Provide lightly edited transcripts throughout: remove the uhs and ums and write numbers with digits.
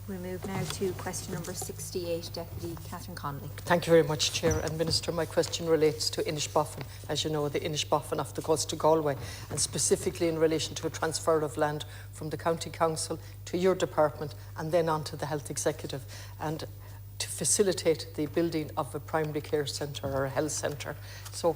We'll move now to question number 68, Deputy Catherine Connolly. Thank you very much, Chair and Minister. My question relates to Inishbofin, as you know, the Inishbofin off the coast of Galway, and specifically in relation to a transfer of land from the County Council to your department and then on to the Health Executive, and to facilitate the building of a primary care centre or a health centre. So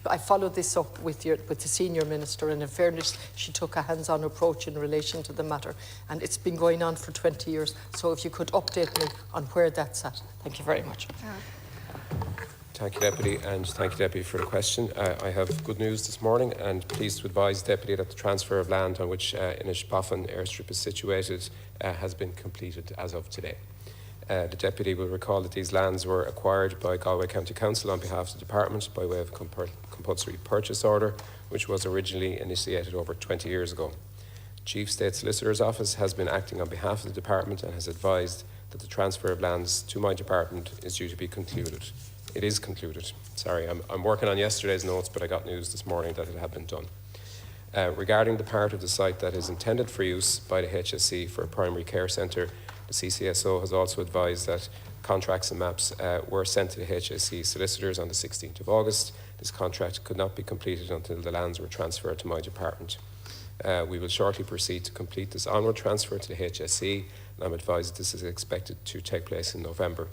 I followed this up with the Senior Minister, and in fairness, she took a hands-on approach in relation to the matter, and it's been going on for 20 years. So if you could update me on where that's at. Thank you very much. Thank you, Deputy, and thank you, Deputy, for the question. I have good news this morning, and pleased to advise, Deputy, that the transfer of land on which Inishbofin airstrip is situated has been completed as of today. The Deputy will recall that these lands were acquired by Galway County Council on behalf of the Department by way of a compulsory purchase order, which was originally initiated over 20 years ago. The Chief State Solicitor's Office has been acting on behalf of the Department and has advised that the transfer of lands to my department is due to be concluded. It is concluded. Sorry, I'm working on yesterday's notes, but I got news this morning that it had been done. Regarding the part of the site that is intended for use by the HSE for a primary care centre, the CCSO has also advised that contracts and maps were sent to the HSE solicitors on the 16th of August. This contract could not be completed until the lands were transferred to my department. We will shortly proceed to complete this onward transfer to the HSE, and I'm advised that this is expected to take place in November.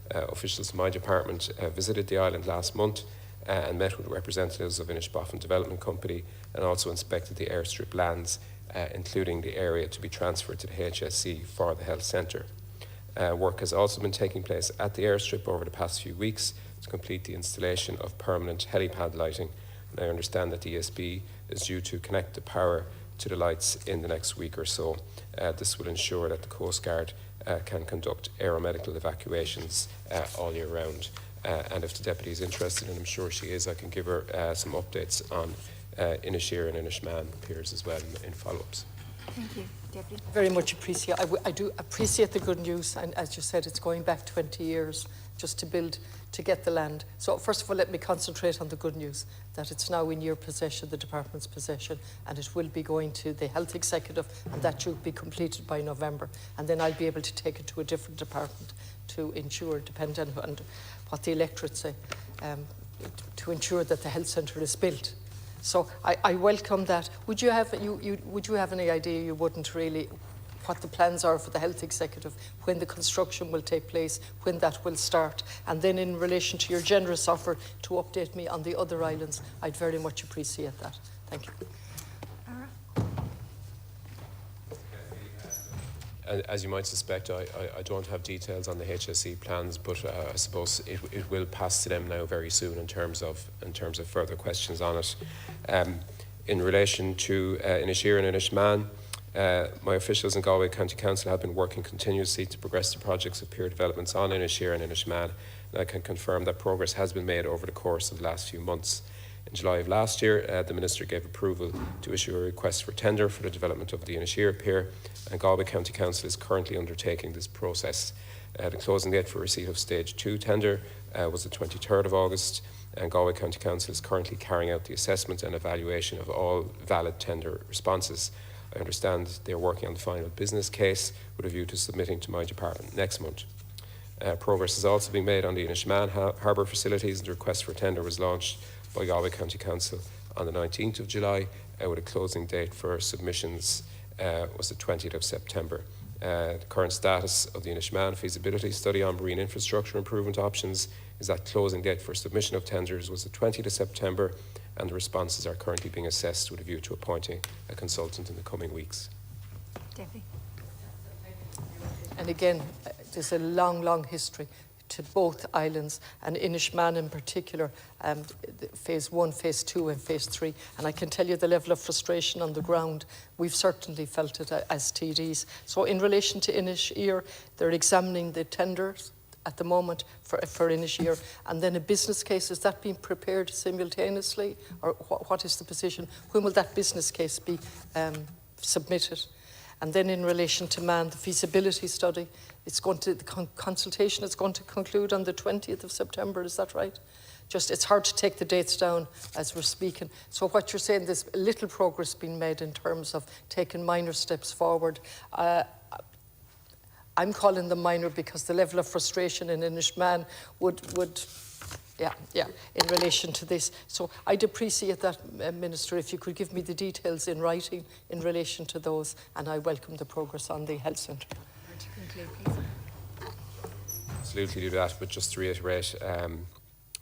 Officials from my department visited the island last month and met with representatives of Inishbofin Development Company, and also inspected the airstrip lands, including the area to be transferred to the HSE for the health centre. Work has also been taking place at the airstrip over the past few weeks to complete the installation of permanent helipad lighting, and I understand that the ESB is due to connect the power to the lights in the next week or so. This will ensure that the Coast Guard can conduct aeromedical evacuations all year round. And if the Deputy is interested, and I'm sure she is, I can give her some updates on Inisheer and Inishman peers as well in follow-ups. Thank you, Deputy. Very much appreciate. I do appreciate the good news, and as you said, it's going back 20 years just to get the land. So first of all, let me concentrate on the good news, that it's now in your possession, the department's possession, and it will be going to the Health Executive, and that should be completed by November. And then I'll be able to take it to a different department to ensure, depending on what the electorate say, to ensure that the health centre is built. So I welcome that. Would you have any idea, you wouldn't really, what the plans are for the Health Executive, when the construction will take place, when that will start? And then in relation to your generous offer to update me on the other islands, I'd very much appreciate that. Thank you. As you might suspect, I don't have details on the HSE plans, but I suppose it will pass to them now very soon in terms of further questions on it. In relation to Inisheer and Inishman, my officials in Galway County Council have been working continuously to progress the projects of peer developments on Inisheer and Inishman, and I can confirm that progress has been made over the course of the last few months. In July of last year, the Minister gave approval to issue a request for tender for the development of the Inisheer pier, and Galway County Council is currently undertaking this process. The closing date for receipt of Stage 2 tender was the 23rd of August, and Galway County Council is currently carrying out the assessment and evaluation of all valid tender responses. I understand they are working on the final business case with a view to submitting to my department next month. Progress is also being made on the Inishman harbour facilities, and the request for tender was launched by Galway County Council on the 19th of July, with a closing date for submissions was the 20th of September. The current status of the Inishman feasibility study on marine infrastructure improvement options is that closing date for submission of tenders was the 20th of September, and the responses are currently being assessed with a view to appointing a consultant in the coming weeks. Deputy. And again, there's a long history to both islands, and Inishman in particular, phase 1, phase 2 and phase 3. And I can tell you the level of frustration on the ground, we've certainly felt it as TDs. So in relation to Inisheer, they're examining the tenders at the moment for Inisheer, and then a business case, is that being prepared simultaneously, or what is the position? When will that business case be submitted? And then in relation to Man, the feasibility study, the consultation is going to conclude on the 20th of September, is that right? It's hard to take the dates down as we're speaking. So what you're saying, there's little progress being made in terms of taking minor steps forward. I'm calling them minor because the level of frustration in Inishman would in relation to this. So I'd appreciate that, Minister, if you could give me the details in writing in relation to those, and I welcome the progress on the health centre. To conclude, please. Absolutely do that, but just to reiterate,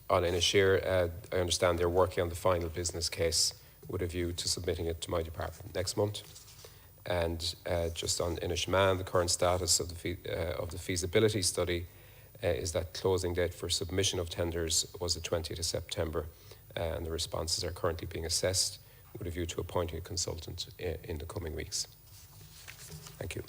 on Inishir, I understand they're working on the final business case with a view to submitting it to my department next month. And just on Inishman, the current status of the feasibility study is that closing date for submission of tenders was the 20th of September, and the responses are currently being assessed with a view to appointing a consultant in the coming weeks. Thank you.